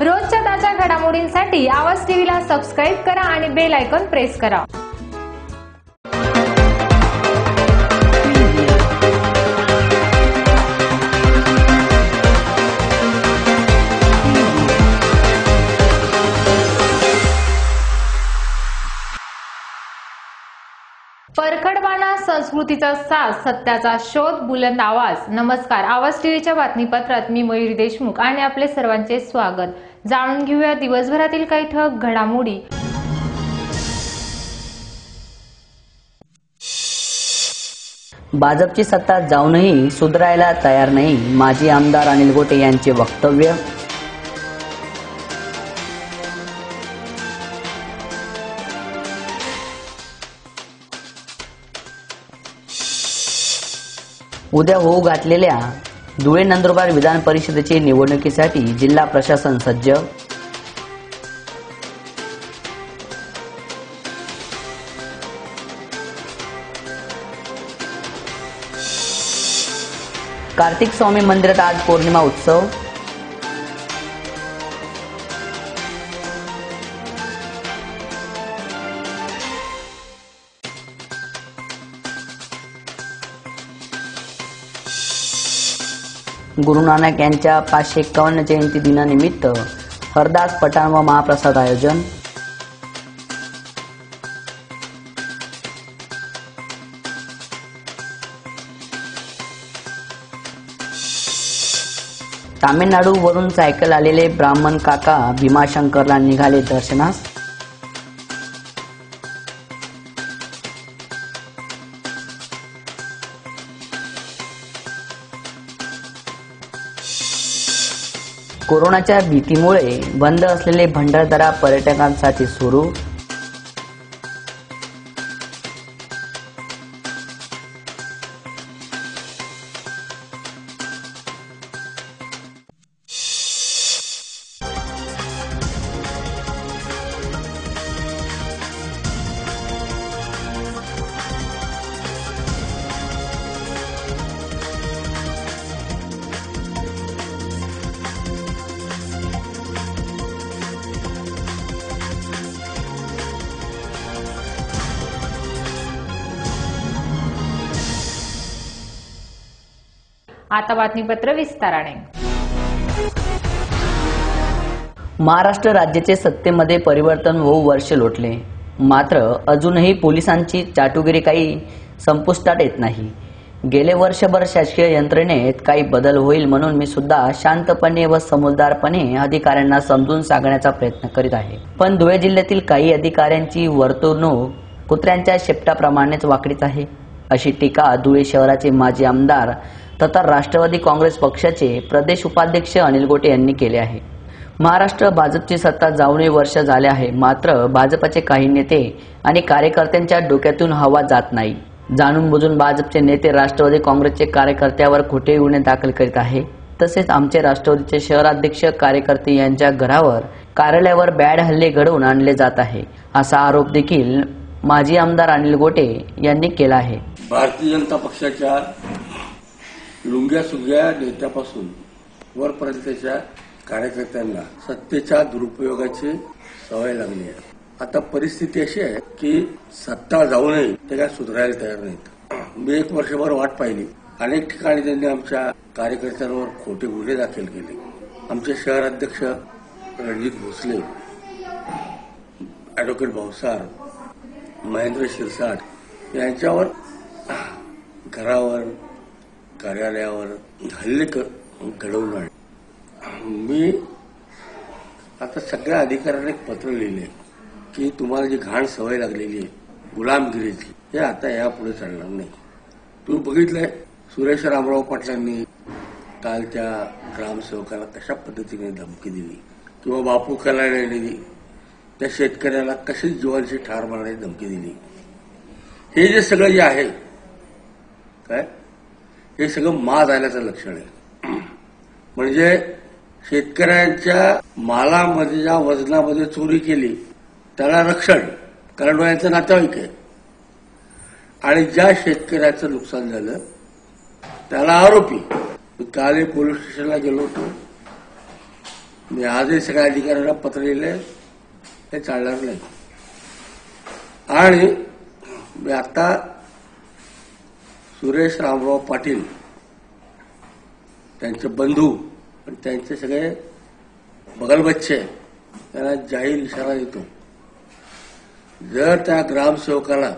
रोजच्या ताज्या घडामोडींसाठी आवाज टीव्हीला सबस्क्राईब करा आणि बेल आयकॉन प्रेस करा। परखडबाणा संस्कृतीचा साज, सत्याचा शोध, बुलंद आवाज। नमस्कार, आवाज टीव्हीच्या बातमीपत्रात मी मयुरी देशमुख आणि आपले सर्वांचे स्वागत। जाणून घेऊया दिवसभरातील काही ठळक घडामोडी। भाजपची सत्ता जाऊनही सुधारायला तयार नाही, माजी आमदार अनिल गोटे यांचे वक्तव्य। उद्या होऊ घातलेल्या धुळे नंदुरबार विधान परिषदेची निवडणुकीसाठी जिल्हा प्रशासन सज्ज। कार्तिक स्वामी मंदिरात आज पौर्णिमा उत्सव। गुरु नानक यांच्या 551 जयंती दिनानिमित्त हरदास पठाण व महाप्रसाद आयोजन। तामिळनाडू वरून सायकल आलेले ब्राह्मण काका भीमाशंकरला निघाले दर्शनास। कोरोनाच्या भीतीमुळे बंद असलेले भंडारदरा पर्यटकांसाठी सुरू। आता बातमीपत्र विस्ताराने। महाराष्ट्र राज्याचे सत्तेमध्ये परिवर्तन होऊ वर्ष लोटले, मात्र अजूनही पोलिसांची चाटुगिरी काही संपुष्टात येत नाही। गेले वर्षभर शासकीय यंत्रणेत काही बदल होईल म्हणून मी सुद्धा शांतपणे व समजदारपणे अधिकाऱ्यांना समजून सांगण्याचा प्रयत्न करीत आहे, पण धुळे जिल्ह्यातील काही अधिकाऱ्यांची वर्तणूक कुत्र्यांच्या शेपटाप्रमाणेच वाकडीच आहे, अशी टीका धुळे शहराचे माजी आमदार तथा राष्ट्रवादी काँग्रेस पक्षाचे प्रदेश उपाध्यक्ष अनिल गोटे यांनी केले आहे। महाराष्ट्र भाजपची सत्ता जाऊनही वर्ष झाले आहे, मात्र भाजपचे काही नेते आणि कार्यकर्त्यांच्या डोक्यातून हवा जात नाही। जाणून बुजून भाजपचे नेते राष्ट्रवादी काँग्रेसचे कार्यकर्त्यावर खोटे गुन्हे दाखल करीत आहे। तसेच आमचे राष्ट्रवादीचे शहराध्यक्ष कार्यकर्ते यांच्या घरावर, कार्यालयावर बॅड हल्ले घडवून आणले जात आहे, असा आरोप देखील माजी आमदार अनिल गोटे यांनी केला आहे। भारतीय जनता पक्षाच्या लुंग्या सुंग्या नेत्यापासून वरपर्यंतच्या कार्यकर्त्यांना सत्तेच्या दुरुपयोगाची सवय लागली आहे। आता परिस्थिती अशी आहे की सत्ता जाऊनही ते काय सुधारायला तयार नाहीत। मी 1 वर्षभर वाट पाहिली, अनेक ठिकाणी त्यांनी आमच्या कार्यकर्त्यांवर खोटे गुन्हे दाखल केले। आमचे शहराध्यक्ष रणजित भोसले, ॲडव्होकेट भाऊसार, महेंद्र शिरसाट यांच्यावर घरावर, कार्यालयावर हल्ले घडवून आणले। मी आता सगळ्या अधिकाऱ्यांना एक पत्र लिहिले की तुम्हाला जी घाण सवय लागलेली आहे गुलामगिरीची, हे आता यापुढे चालणार नाही। तुम्ही बघितलंय सुरेश रामराव पाटलांनी काल त्या ग्रामसेवकाला कशा पद्धतीने धमकी दिली, किंवा बापू कलाड्यांनी त्या शेतकऱ्याला कशी जीवांची ठार मारण्याची धमकी दिली। हे जे सगळं जे आहे काय, हे सगळं माज आल्याचं लक्षण आहे। म्हणजे शेतकऱ्यांच्या मालामध्ये ज्या वजनामध्ये चोरी केली त्याला रक्षण, कारण यांचं नातेवाईक आहे, आणि ज्या शेतकऱ्याचं नुकसान झालं त्याला आरोपी। काल पोलीस स्टेशनला गेलो होतो, मी आजही सगळ्या अधिकाऱ्यांना पत्र लिहिले, हे चालणार नाही. आणि मी आता सुरेश रामराव पाटील त्यांचे बंधू आणि त्यांचे सगळे बगलबच्चे त्यांना जाहीर इशारा देतो, जर त्या ग्रामसेवकाला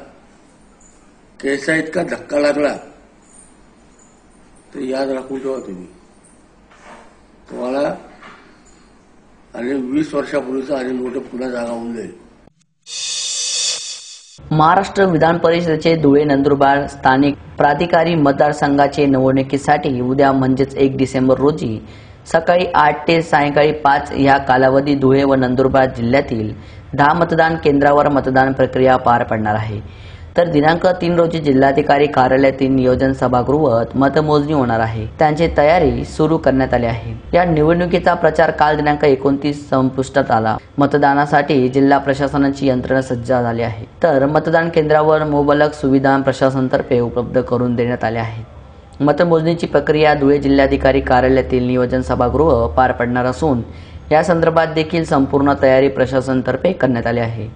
केसा इतका धक्का लागला तर याद राखून ठेवा तुम्हाला आणि 20 वर्षापूर्वीचा आणि मोठं पुन्हा जागा होऊन जाईल. महाराष्ट्र विधान परिषदेचे धुळे नंदुरबार स्थानिक प्राधिकारी मतदारसंघाचे निवडणुकीसाठी उद्या म्हणजेच 1 डिसेंबर रोजी सकाळी 8 ते सायंकाळी 5 या कालावधी धुळे व नंदुरबार जिल्ह्यातील 10 मतदान केंद्रावर मतदान प्रक्रिया पार पडणार आहे. तर दिनांक 3 रोजी जिल्हाधिकारी कार्यालयातील नियोजन सभागृहात मतमोजणी होणार आहे. त्यांची तयारी सुरू करण्यात आली आहे. या निवडणुकीचा प्रचार काल दिनांक 29 संपुष्टात आला. मतदानासाठी जिल्हा प्रशासनाची यंत्रणा सज्ज झाली आहे. तर मतदान केंद्रावर मोबदलक सुविधा प्रशासनातर्फे उपलब्ध करून देण्यात आल्या आहेत. मतमोजणीची प्रक्रिया धुळे जिल्हाधिकारी कार्यालयातील नियोजन सभागृह पार पडणार असून या संदर्भात देखील संपूर्ण तयारी प्रशासनातर्फे करण्यात आली आहे.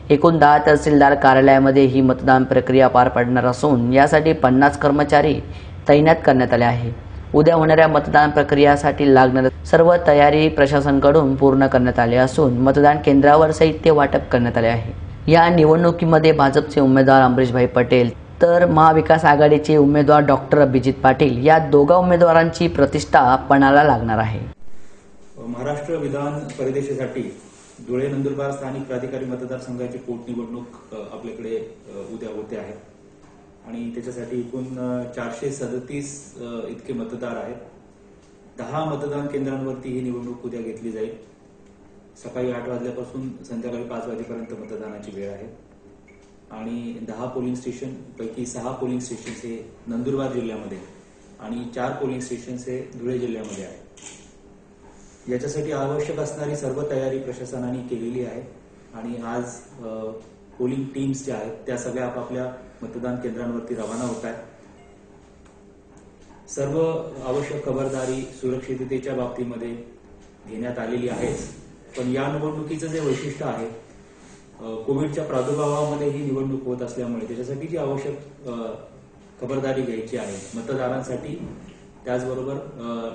एकूण 10 तहसीलदार कार्यालयामध्ये ही मतदान प्रक्रिया पार पडणार असून यासाठी 50 कर्मचारी तैनात करण्यात आले आहे. उद्या होणाऱ्या मतदान प्रक्रियासाठी लागणारी सर्व तयारी प्रशासनाकडून पूर्ण करण्यात आली असून मतदान केंद्रावर साहित्य वाटप करण्यात आले आहे. या निवडणुकीमध्ये भाजपचे उमेदवार अमरीशभाई पटेल तर महाविकास आघाडीचे उमेदवार डॉक्टर अभिजित पाटील या दोघा उमेदवारांची प्रतिष्ठा पणाला लागणार आहे. महाराष्ट्र विधान परिषदेसाठी धुळे नंदुरबार स्थानिक प्राधिकारी मतदारसंघाची पोटनिवडणूक आपल्याकडे उद्या होते आहे आणि त्याच्यासाठी एकूण 437 इतके मतदार आहेत. 10 मतदान केंद्रांवरती ही निवडणूक उद्या घेतली जाईल. सकाळी 8 वाजल्यापासून संध्याकाळी 5 वाजेपर्यंत मतदानाची वेळ आहे आणि 10 पोलिंग स्टेशन पैकी 6 पोलिंग स्टेशन्स हे नंदुरबार जिल्ह्यामध्ये आणि 4 पोलिंग स्टेशन्स हे धुळे जिल्ह्यामध्ये आहेत. याच्यासाठी आवश्यक असणारी सर्व तयारी प्रशासनाने केलेली आहे आणि आज पोलिंग टीम्स ज्या आहेत त्या सगळ्या आपापल्या मतदान केंद्रांवरती रवाना होत आहेत. सर्व आवश्यक खबरदारी सुरक्षिततेच्या बाबतीमध्ये घेण्यात आलेली आहेच. पण या निवडणुकीचं जे वैशिष्ट्य आहे, कोविडच्या प्रादुर्भावामध्ये ही निवडणूक होत असल्यामुळे त्याच्यासाठी जी आवश्यक खबरदारी घ्यायची आहे मतदारांसाठी, त्याचबरोबर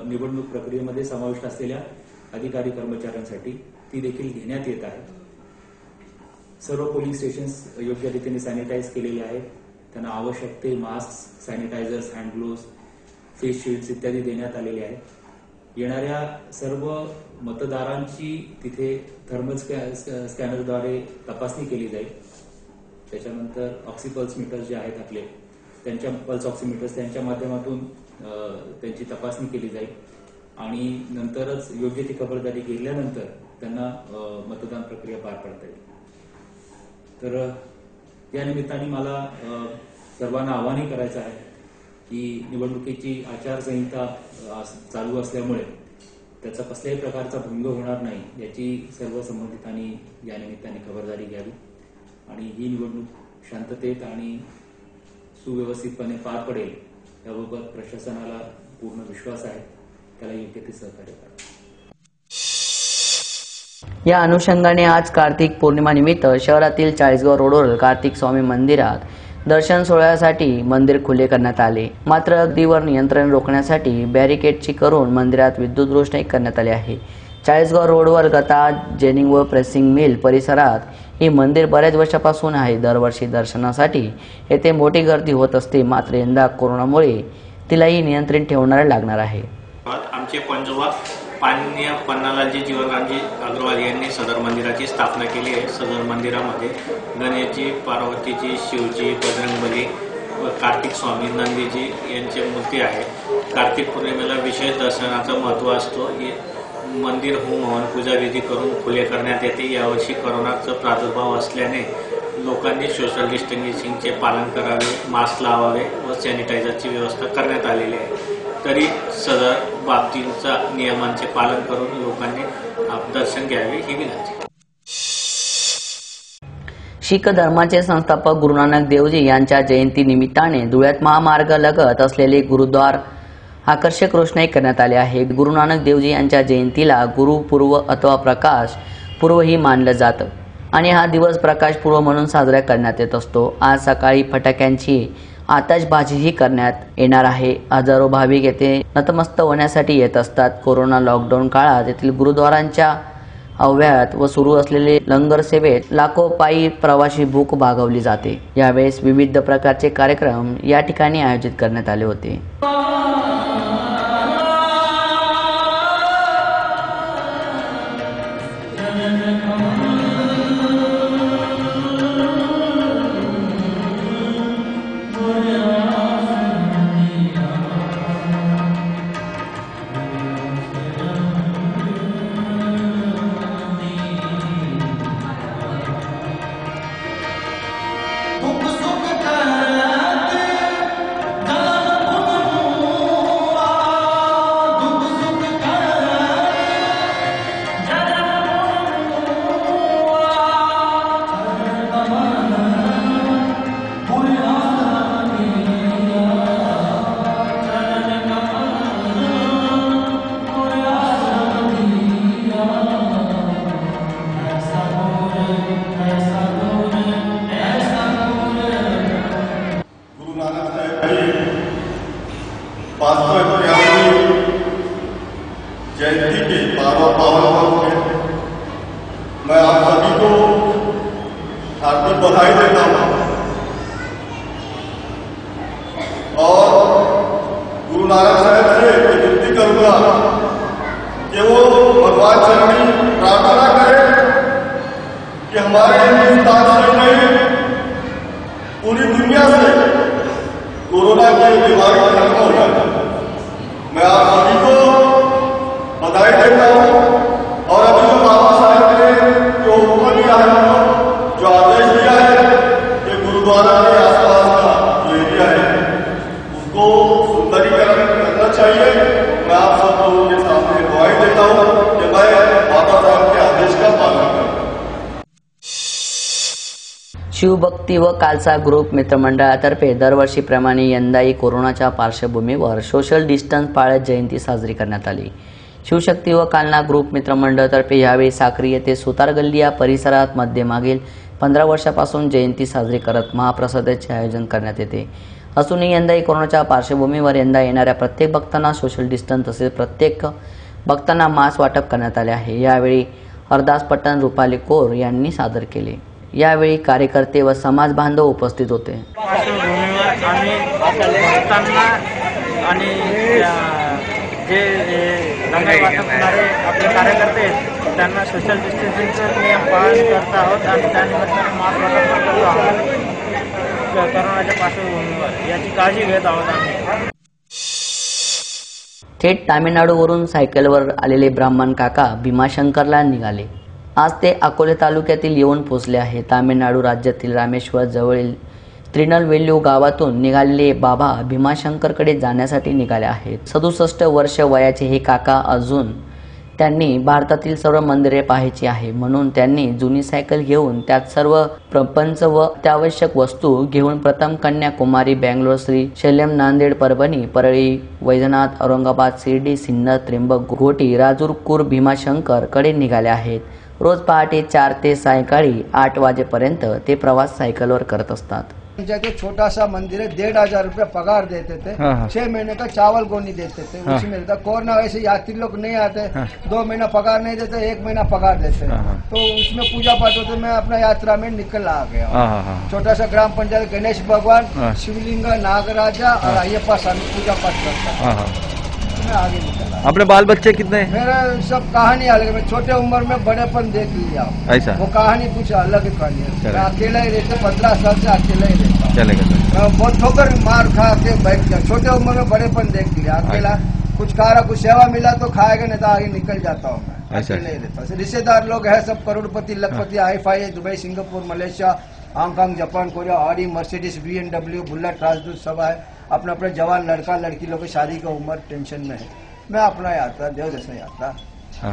निवडणूक प्रक्रियेमध्ये समाविष्ट असलेल्या अधिकारी कर्मचाऱ्यांसाठी ती देखील घेण्यात येत आहे. सर्व पोलिंग स्टेशन्स योग्य रीतीने सॅनिटाईज केलेले आहेत. त्यांना आवश्यक ते mask, sanitizers, hand gloves, face shields इत्यादी देण्यात आलेले आहेत. येणाऱ्या सर्व मतदारांची तिथे थर्मल स्कॅनरद्वारे तपासणी केली जाईल. त्याच्यानंतर ऑक्सिपल्स मीटर्स जे आहेत आपले, त्यांच्या पल्स ऑक्सिमीटर्स त्यांच्या माध्यमातून त्यांची तपासणी केली जाईल आणि नंतरच योग्य ती खबरदारी घेतल्यानंतर त्यांना मतदान प्रक्रिया पार पाडता येईल. तर या निमित्ताने मला सर्वांना आवाहन करायचं आहे की निवडणुकीची आचारसंहिता चालू असल्यामुळे त्याचा कसल्याही प्रकारचा भंग होणार नाही याची सर्व संबंधितांनी या निमित्ताने खबरदारी घ्यावी आणि ही निवडणूक शांततेत आणि सुव्यवस्थितपणे पार पडेल याबाबत प्रशासनाला पूर्ण विश्वास आहे. त्याला योग्य ते सहकार्य करा. या अनुषंगाने आज कार्तिक पौर्णिमा निमित्त शहरातील चाळीसगाव रोडवर कार्तिक स्वामी मंदिरात दर्शन सोहळ्यासाठी मंदिर खुले करण्यात आले. मात्र अगदीवर नियंत्रण रोखण्यासाठी बॅरिकेडची करून मंदिरात विद्युत रोषणाई करण्यात आली आहे. चाळीसगाव रोडवर गता जेनिंग व प्रेसिंग मिल परिसरात हे मंदिर बऱ्याच वर्षापासून आहे. दरवर्षी दर्शनासाठी येथे मोठी गर्दी होत असते. मात्र यंदा कोरोनामुळे तिलाही नियंत्रण ठेवणारे लागणार आहे. आमचे पंजोबा माननीय पन्नालालजी जीवनरामजी अग्रवाल यांनी सदर मंदिराची स्थापना केली आहे. सदर मंदिरामध्ये गणेशजी, पार्वतीजी, शिवजी, बजरंगबली व कार्तिक स्वामी, नंदीजी यांची मूर्ती आहे. कार्तिक पौर्णिमेला विशेष दर्शनाचं महत्त्व असतो. मंदिर होम हवन पूजा विधी करून खुले करण्यात येते. यावर्षी कोरोनाचा प्रादुर्भाव असल्याने लोकांनी सोशल डिस्टन्सिंगचे पालन करावे, मास्क लावावे व सॅनिटायझरची व्यवस्था करण्यात आलेली आहे. तरी सदर बाबतींचा नियमांचे पालन करून लोकांनी दर्शन घ्यावे ही विनंती. शीख धर्माचे संस्थापक गुरु नानक देवजी यांच्या जयंती निमित्ताने धुळ्यात महामार्ग लगत असलेले गुरुद्वार आकर्षक रोषणाई करण्यात आली आहे। गुरु नानक देवजी यांच्या जयंतीला गुरुपूर्व अथवा प्रकाश पूर्व ही मानलं जातं आणि हा दिवस प्रकाश पूर्व म्हणून साजरा करण्यात येत असतो। आज सकाळी फटाक्यांची आतषबाजीही करण्यात येणार आहे। हजारो भाविक येथे नतमस्तक होण्यासाठी येत असतात। कोरोना लॉकडाऊन काळात येथील गुरुद्वारांच्या अव्याहत व सुरू असलेले लंगर सेवेत लाखो पायी प्रवासी भूक भागवली जाते। यावेळेस विविध प्रकारचे कार्यक्रम या ठिकाणी आयोजित करण्यात आले होते। जयंती के पावन पर्व में मैं आप सभी को हार्दिक बधाई देता हूँ और गुरु नानक साहब से विनती करूंगा कि वो भगवान चरणी प्रार्थना करें कि हमारे हिंदुस्तान से नहीं पूरी दुनिया से कोरोना की बीमारी खत्म हो जाए। मैं आप सभी को बधाई देता हूँ और अभी जो बाबा साहब ने जो हुक्म दिया है, जो आदेश दिया है कि गुरुद्वारा के आसपास का जो एरिया है उसको सुंदरीकरण करना चाहिए। मैं आप सब लोगों के सामने गवाही देता हूँ कि मैं बाबा साहब के आदेश का पालन करूँ। शिवभक्ती व खालसा ग्रुप मित्रमंडळातर्फे दरवर्षीप्रमाणे यंदाही कोरोनाच्या पार्श्वभूमीवर सोशल डिस्टन्स पाळत जयंती साजरी करण्यात आली। शिवशक्ती व कालना ग्रुप मित्रमंडळातर्फे यावेळी साक्री येथे सुतार गल्ली या परिसरात मध्यमागील 15 वर्षापासून जयंती साजरी करत महाप्रसादाचे आयोजन करण्यात येते असूनही यंदाही कोरोनाच्या पार्श्वभूमीवर यंदा येणाऱ्या प्रत्येक भक्तांना सोशल डिस्टन्स तसेच प्रत्येक भक्तांना मास्क वाटप करण्यात आले आहे। यावेळी अरदास पठण रुपाली कौर यांनी सादर केले। यावेळी कार्यकर्ते व समाज बांधव उपस्थित होते। पार्श्वभूमीवर आम्ही भक्तांना आणि जे लंगर वाटप करणारे आपले कार्यकर्ते आहेत त्यांना सोशल डिस्टन्सिंगचे नियम पालन करत आहोत आणि त्यानिमित्ताने मास्क वाटप करत आहोत। कोरोनाच्या पार्श्वभूमीवर याची काळजी घेत आहोत आम्ही। थेट तामिळनाडूवरून सायकलवर आलेले ब्राह्मण काका भीमाशंकरला निघाले। आज ते अकोले तालुक्यातील येऊन पोहोचले आहे। तामिळनाडू राज्यातील रामेश्वर जवळील त्रिनलवेल्लू गावातून निघालेले बाबा भीमाशंकरकडे जाण्यासाठी निघाले आहेत। 67 वर्ष वयाचे हे काका अजून त्यांनी भारतातील सर्व मंदिरे पाहायची आहे म्हणून त्यांनी जुनी सायकल घेऊन त्यात सर्व प्रपंच व अत्यावश्यक वस्तू घेऊन प्रथम कन्याकुमारी, बेंगलोर, श्री शैल्यम, नांदेड, परभणी, परळी, वैजनाथ, औरंगाबाद, शिर्डी, सिन्नर, त्र्यंबक, घोटी, राजूर, कूर भीमाशंकर कडे निघाले आहेत। रोज पहाटे 4 ते सायंकाळी 8 वाजेपर्यंत ते प्रवास सायकलवर करत असतात। जैसे छोटा सा मंदिर है, 1,500 रुपया पगार देते थे। 6 महीने का चावल गोनी देते थे, उसी में था। कोरोना वैसे यात्री लोग नहीं आते, 2 महीना पगार नहीं देते, 1 महीना पगार देते, तो उसमें पूजा पाठ होते। मैं अपना यात्रा में निकल आ गया। छोटा सा ग्राम पंचायत, गणेश भगवान, शिवलिंग, नागराजा और अय्यप्पा स्वामी पूजा पाठ करता। मैं आगे निकला। अपने बाल बच्चे कितने? मेरा सब कहानी अलग है। छोटे उम्र में बड़ेपन देख लिया, ऐसा वो कहानी कुछ अलग ही कहानी है। मैं अकेला ही रहता, 15 साल से अकेला ही रहता। चलेगा। बहुत ठोकर मार खा के बैठ गया। छोटे उम्र में बड़ेपन देख लिया, अकेला कुछ खा कुछ सेवा मिला तो खाएगा, नहीं तो आगे निकल जाता हूँ मैं। अकेला ही रहता। रिश्तेदार लोग है सब करोड़पति लखपति, हाईफाई है, Dubai, Singapore, Malaysia, Hong Kong, Japan, Korea, Audi, Mercedes, BMW, bullet, राजदूत सब है। अपना अपने जवान लड़का लड़की लोग की शादी का उम्र टेंशन में है। मैं अपना यात्रा देव जैसा यात्रा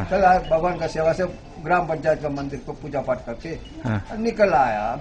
चल आया, भगवान का सेवा से ग्राम पंचायत का मंदिर को पूजा पाठ करके निकल आया।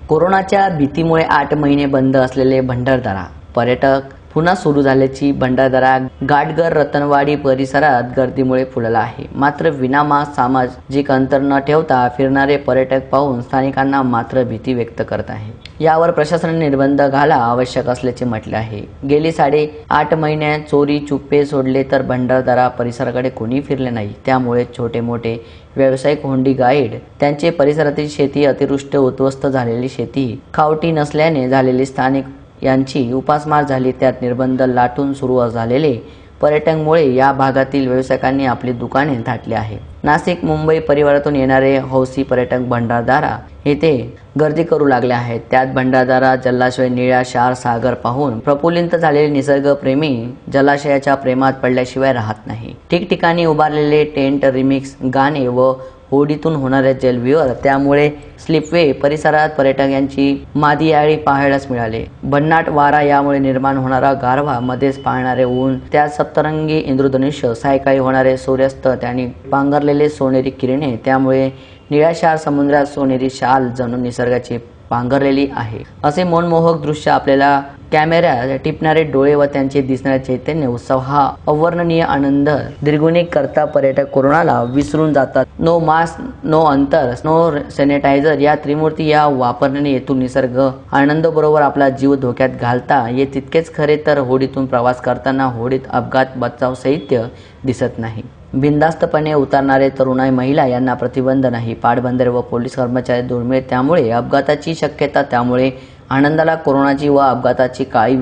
कोरोनाच्या भीतीमुळे 8 महिने बंद असलेले भंडारदरा पर्यटक पुन्हा सुरू झाल्याची भंडारदरा घाटघर रतनवाडी परिसरात गर्दीमुळे फुलला आहे. मात्र विनामास्क सामाजिक अंतर न ठेवता फिरणारे पर्यटक पाहून स्थानिकांना मात्र भीती व्यक्त करत आहे. यावर प्रशासनाने निर्बंध घाला आवश्यक असल्याचे म्हटले आहे. गेली 8.5 महिन्यात चोरी चुप्पे सोडले तर भंडारदरा परिसराकडे कोणी फिरले नाही. त्यामुळे छोटे मोठे व्यावसायिक होंडी गाईड त्यांचे परिसरातील शेती, अतिवृष्टी उद्ध्वस्त झालेली शेती, खावटी नसल्याने झालेली स्थानिक यांची उपासमार झाली. त्यात निर्बंध लाटून सुरू झालेले पर्यटनामुळे या भागातील व्यावसायिकांनी आपली दुकाने थाटली आहे. नाशिक, मुंबई परिवारातून येणारे हौसी पर्यटक भंडारदरा येथे गर्दी करू लागले आहेत. त्यात भंडारदरा जलाशय, निळा क्षार सागर पाहून प्रफुल्लित झालेले निसर्गप्रेमी जलाशयाच्या प्रेमात पडल्याशिवाय राहत नाही. ठिकठिकाणी उभारलेले टेंट, रिमिक्स गाणे व होडीतून होणाऱ्या जलविहार, त्यामुळे स्लिपवे परिसरात पर्यटक यांची मादियाळी पाहायलाच मिळाले. भन्नाट वारा, यामुळे निर्माण होणारा गारवा, मध्येच पाळणारे ऊन, त्यात सप्तरंगी इंद्रधनुष्य, सायकाळी होणारे सूर्यास्त, त्यांनी पांघरलेले सोनेरी किरणे, त्यामुळे निळाशार समुद्रात सोनेरी शाल जणू निसर्गाची पांघरलेली आहे. असे मनमोहक दृश्य आपल्याला कॅमेऱ्यात टिपणारे डोळे व त्यांचे दिसणारे चैतन्य उत्सव हा अवर्णनीय आनंद द्विगुणित करता पर्यटक कोरोनाला विसरून जातात. नो मास्क, नो अंतर, नो सॅनिटायझर या त्रिमूर्ती या वापरण्याने येथून निसर्ग आनंद बरोबर आपला जीव धोक्यात घालता ये तितकेच खरे तर होडीतून प्रवास करताना होडीत अपघात बचाव साहित्य दिसत नाही. बिनधास्तपणे उतरणारे तरुणाई, महिला यांना प्रतिबंध नाही. पाटबंधारे व पोलीस कर्मचारी दुर्मिळ, त्यामुळे अपघाताची शक्यता, त्यामुळे आनंदाला कोरोनाची व अपघाताची काळी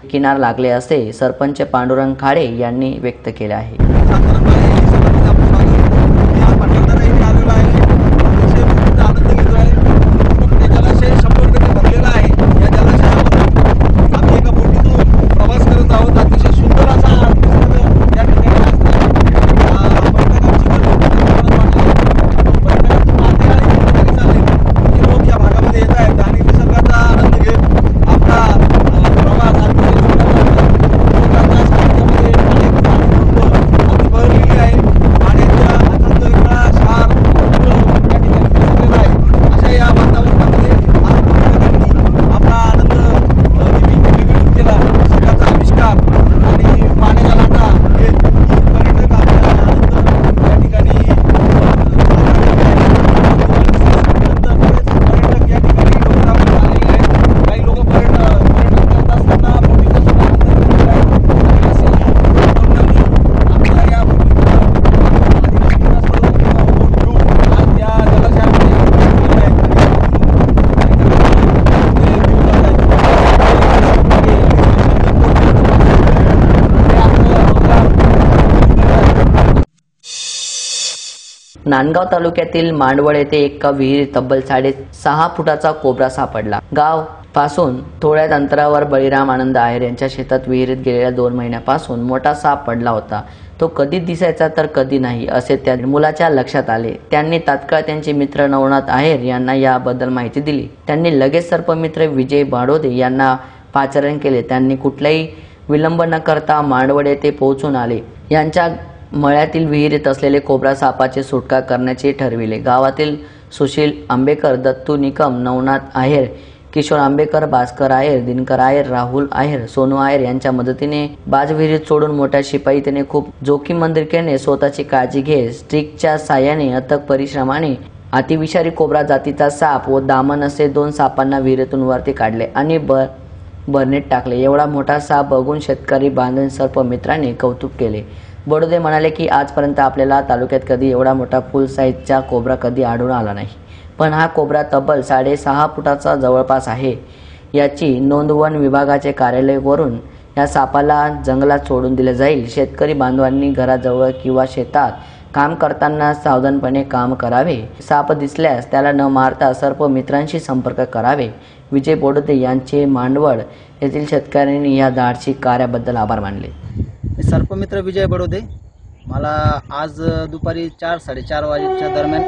किनार लागले असे सरपंच पांडुरंग खाडे यांनी व्यक्त केले आहे. नांदगाव तालुक्यातील मांडवळ येथे एका विहिरीत तब्बल 6.5 फुटाचा कोब्रा सापडला. गाव पासून थोड्याच अंतरावर बळीराम आनंद आहेर यांच्या शेतात विहिरीत गेलेल्या 2 महिन्यापासून मोठा साप पडला होता. तो कधी दिसायचा तर कधी नाही असे त्या मुलाच्या लक्षात आले. त्यांनी तात्काळ त्यांचे मित्र नवनाथ आहेर यांना याबद्दल माहिती दिली. त्यांनी लगेच सर्पमित्र विजय बाडोदे यांना पाचारण केले. त्यांनी कुठलाही विलंब न करता मांडवळ येथे पोहोचून आले. यांच्या मळ्यातील विहिरीत असलेले कोब्रा सापाची सुटका करण्याचे ठरविले. गावातील सुशील आंबेकर, दत्तू निकम, नवनाथ आहेर, किशोर आंबेकर, भास्कर आहेर, दिनकर आहेर, राहुल आहेर, सोनू आहेर यांच्या मदतीने बाज विहिरीत सोडून मोठ्या शिपाईने खूप जोखीमंदिरकेने स्वतःची काळजी घेत स्टिकच्या साह्याने अथक परिश्रमाने अतिविषारी कोब्रा जातीचा साप व दामन असे 2 सापांना विहिरीतून वरती काढले आणि बरणीत टाकले. एवढा मोठा साप बघून शेतकरी बांधण सर्प मित्रांनी कौतुक केले. बडोदे म्हणाले की आजपर्यंत आपल्याला तालुक्यात कधी एवढा मोठा फुल साईजचा कोब्रा कधी आढळून आला नाही, पण हा कोब्रा तब्बल 6.5 फुटाचा जवळपास आहे. याची नोंद वन विभागाचे कार्यालय करून या सापाला जंगलात सोडून दिले जाईल. शेतकरी बांधवांनी घराजवळ किंवा शेतात काम करताना सावधानपणे काम करावे. साप दिसल्यास त्याला न मारता सर्प मित्रांशी संपर्क करावे. विजय बोडोदे यांचे मांडवळ येथील शेतकऱ्यांनी या धाडसी कार्याबद्दल आभार मानले. सर्पमित्र विजय बडोदे. मला आज दुपारी 4-4:30 वाजेच्या दरम्यान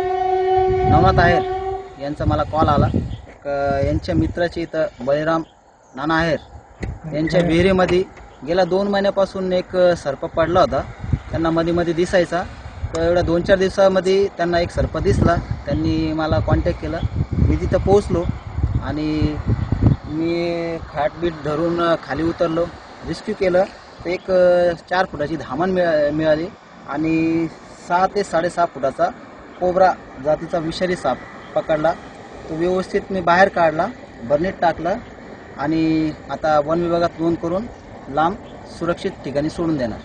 नवनाथ आहेर यांचा मला कॉल आला. यांच्या मित्राचे इथं बळीराम नाना आहेर यांच्या विहिरीमध्ये गेल्या 2 महिन्यापासून एक सर्प पडला होता. त्यांना मध्ये दिसायचा. तर एवढ्या 2-4 दिवसामध्ये त्यांना एक सर्प दिसला. त्यांनी मला कॉन्टॅक्ट केला. मी तिथं पोहोचलो आणि मी खाटबीट धरून खाली उतरलो. रेस्क्यू केलं तर एक 4 फुटाची धामण मिळाली आणि 6 ते 6.5 फुटाचा कोबरा जातीचा विषारी साप पकडला. तो व्यवस्थित मी बाहेर काढला, बर्नीत टाकला आणि आता वन विभागात नोंद करून लांब सुरक्षित ठिकाणी सोडून देणार.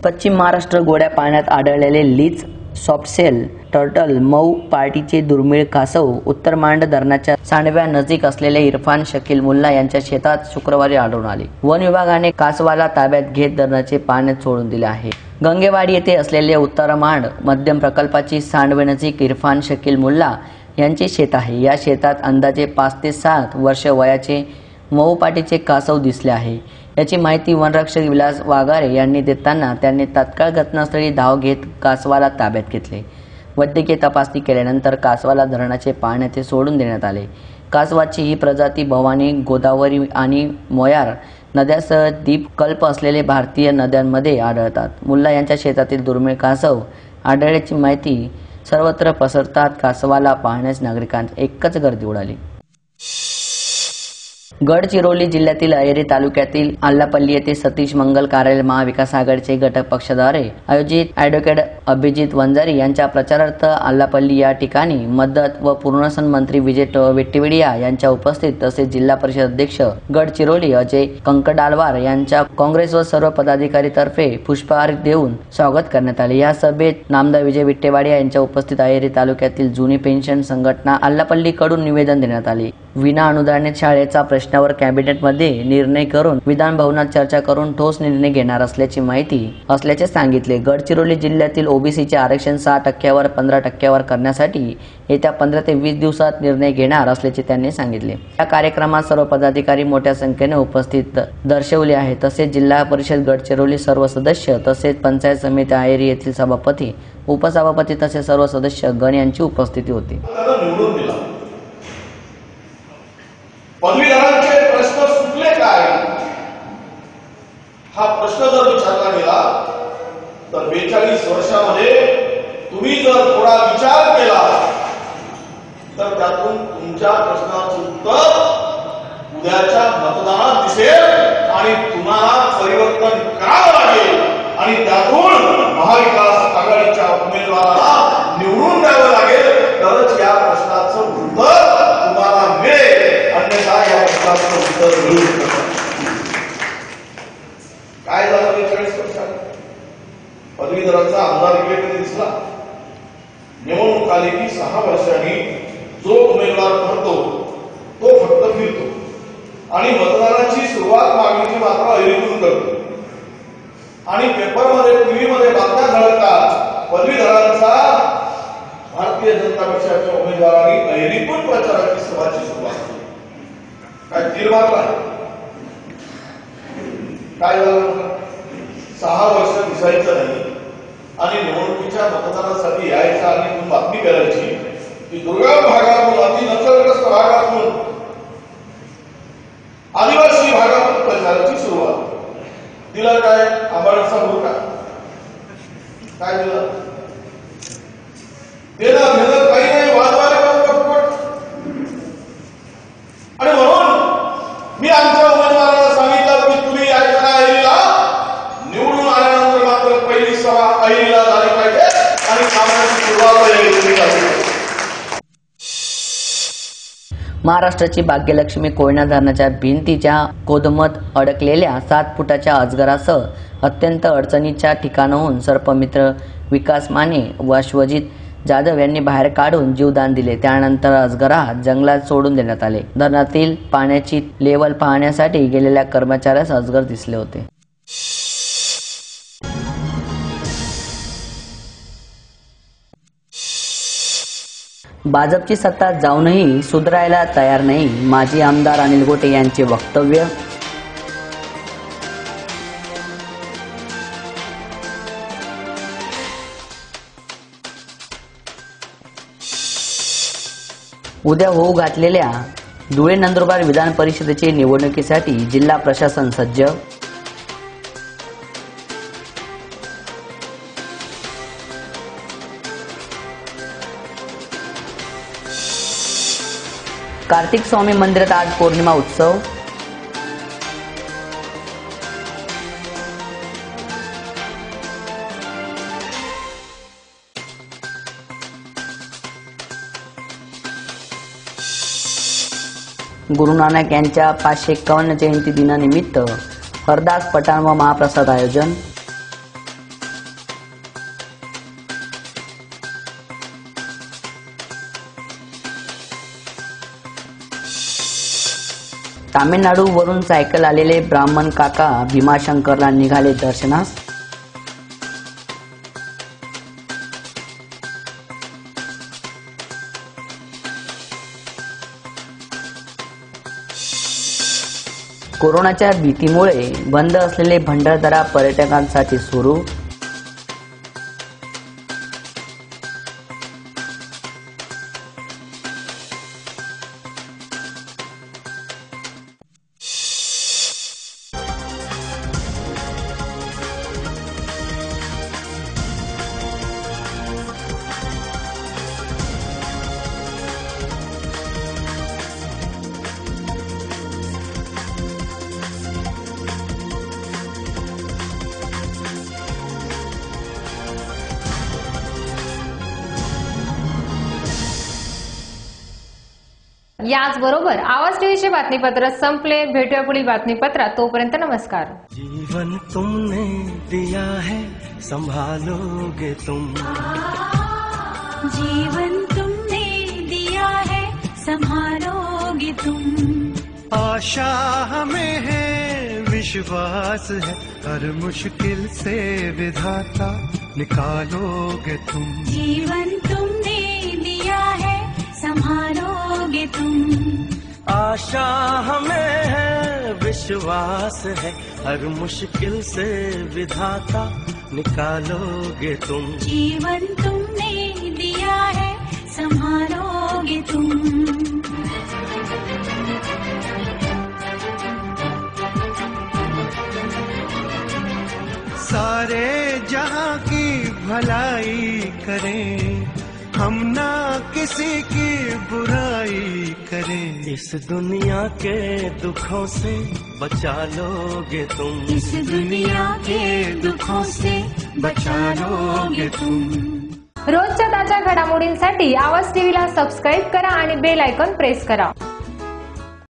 पश्चिम महाराष्ट्र गोड्या पाण्यात आढळलेले लीच, सॉफ्टसेल, टर्टल, मऊ पार्टीचे दुर्मिळ कासव उत्तर मांड धरणाच्या सांडव्या नजीक असलेले इरफान शकील मुल्ला यांच्या शेतात शुक्रवारी आढळून आले. वन विभागाने कासवाला ताब्यात घेत धरणाचे पाण्यात सोडून दिले आहे. गंगेवाडी येथे असलेले उत्तर मांड मध्यम प्रकल्पाची सांडवे नजीक इरफान शकील मुल्ला यांचे शेत आहे. या शेतात अंदाजे 5 ते 7 वर्ष वयाचे मऊ पाटीचे कासव दिसले आहे. याची माहिती वनरक्षक विलास वाघारे यांनी देताना त्यांनी तात्काळ घटनास्थळी धाव घेत कासवाला ताब्यात घेतले. वैद्यकीय तपासणी केल्यानंतर कासवाला धरणाचे पाण्यात सोडून देण्यात आले. कासवाची ही प्रजाती भवानी, गोदावरी आणि मोयार नद्यासह द्वीपकल्प असलेले भारतीय नद्यांमध्ये आढळतात. मुल्ला यांच्या शेतातील दुर्मिळ कासव आढळल्याची माहिती सर्वत्र पसरतात कासवाला पाहण्यास नागरिकांची एकच गर्दी उडाली. गडचिरोली जिल्ह्यातील अहेरी तालुक्यातील आल्लापल्ली येथे सतीश मंगल कार्यालय महाविकास आघाडीचे घटक पक्षाद्वारे आयोजित ॲडव्होकेट अभिजित वंजारी यांच्या प्रचारार्थ आल्लापल्ली या ठिकाणी मदत व पुनर्वसन मंत्री विजय वेट्टीवेडिया यांच्या उपस्थित तसेच जिल्हा परिषद अध्यक्ष गडचिरोली अजय कंकडालवार यांच्या काँग्रेस व सर्व पदाधिकारी तर्फे पुष्पहार देऊन स्वागत करण्यात आले. या सभेत नामदार विजय वेट्टीवेडिया यांच्या उपस्थित अहेरी तालुक्यातील जुनी पेन्शन संघटना आल्लापल्ली कडून निवेदन देण्यात आले. विना अनुदानित शाळेचा प्रश्नावर कॅबिनेटमध्ये निर्णय करून विधान भवनात चर्चा करून ठोस निर्णय घेणार असल्याचे सांगितले. गडचिरोली जिल्ह्यातील ओबीसीचे आरक्षण 6% 15% करण्यासाठी येत्या 15 ते 20 दिवसात निर्णय घेणार असल्याचे त्यांनी सांगितले. या कार्यक्रमात सर्व पदाधिकारी मोठ्या संख्येने उपस्थित दर्शवले आहे. तसेच जिल्हा परिषद गडचिरोली सर्व सदस्य तसेच पंचायत समिती अहेरी येथील सभापती, उपसभापती तसेच सर्व सदस्य गण यांची उपस्थिती होती. पदवीधरांचे प्रश्न सुटले काय हा प्रश्न जर विचारला गेला तर 42 वर्षामध्ये तुम्ही जर थोडा विचार केला तर त्यातून तुमच्या प्रश्नाचं उत्तर उद्याच्या मतदानात दिसेल आणि तुम्हाला परिवर्तन करावं लागेल आणि त्यातून महाविकास आघाडीच्या उमेदवाराला निवडून द्यावं लागेल तरच या प्रश्नाचं उत्तर तुम्हाला मिळेल. अन्यथा या प्रश्नाचं उत्तर मिळू शकत काय झालं 42 वर्षात पदवीधरांचा आमदार इकडे दिसला. निवडणूक आली की 6 वर्षांनी जो उमेदवार ठरतो तो फक्त फिरतो आणि मतदानाची सुरुवात मागणीची मात्र अहिरीतून करतो आणि पेपरमध्ये टीव्हीमध्ये बातम्या घडतात पदवीधरांचा भारतीय जनता पक्षाच्या उमेदवारांनी अहिरीतून प्रचाराची सभाची सुरुवात केली. काय तीर मारला काय झालं 6 वर्ष दिसायचं नाही आणि निवडणुकीच्या मतदानासाठी यायचं आणि तुम्ही बातमी करायची की दुर्गम भागातून अति नक्षलग्रस्त भागातून आदिवासी भागातून प्रचाराची सुरुवात. दिला काय आंबाडचा भूका काय दिलं देणं घेणं काही नाही वाजवायला पटपट आणि म्हणून मी आमच्या उमेदवाराला सांगितलं की तुम्ही यायच्या अहिरीला निवडून आल्यानंतर मात्र पहिली सभा अहिरीला झाली पाहिजे आणि कामाची सुरुवात झाली. महाराष्ट्राची भाग्यलक्ष्मी कोयना धरणाच्या भिंतीच्या कोदमत अडकलेल्या 7 फुटाच्या अजगरासह अत्यंत अडचणीच्या ठिकाणाहून सर्पमित्र विकास माने व अश्वजित जाधव यांनी बाहेर काढून जीवदान दिले. त्यानंतर अजगरास जंगलात सोडून देण्यात आले. धरणातील पाण्याची लेवल पाहण्यासाठी गेलेल्या कर्मचाऱ्यास अजगर दिसले होते. भाजपची सत्ता जाऊनही सुधारायला तयार नाही, माजी आमदार अनिल गोटे यांचे वक्तव्य. उद्या होऊ घातलेल्या धुळे नंदुरबार विधान परिषदेच्या निवडणुकीसाठी जिल्हा प्रशासन सज्ज. कार्तिक स्वामी मंदिरात आज पौर्णिमा उत्सव. गुरु नानक यांच्या 551 जयंती दिनानिमित्त हरदास पठाण व महाप्रसाद आयोजन. तामिळनाडूवरून सायकल आलेले ब्राह्मण काका भीमाशंकरला निघाले दर्शनास. कोरोनाच्या भीतीमुळे बंद असलेले भंडारदरा पर्यटकांसाठी सुरू. याचबरोबर आवाज टीव्हीचे बातमीपत्र संपले. भेटूया पुढील बातमीपत्रात. तोपर्यंत नमस्कार. जीवन तुमने दिया है संभालोगे तुम. जीवन तुमने दिया है संभालोगे तुम. आशा हमें है विश्वास है हर मुश्किल से विधाता निकालोगे तुम. जीवन तुमने दिया है संभालोगे तुम. आशा हमें है विश्वास है हर मुश्किल से विधाता निकालोगे तुम. जीवन तुमने दिया है संभालोगे तुम. सारे जहां की भलाई करें हम ना किसी की बुराई करें. इस दुनिया के दुखों से बचा लोगे तुम. इस दुनिया के दुखों से बचा लोगे तुम. रोजच्या ताज्या घडामोडींसाठी आवाज टीव्हीला सबस्क्राईब करा आणि बेल आयकॉन प्रेस करा.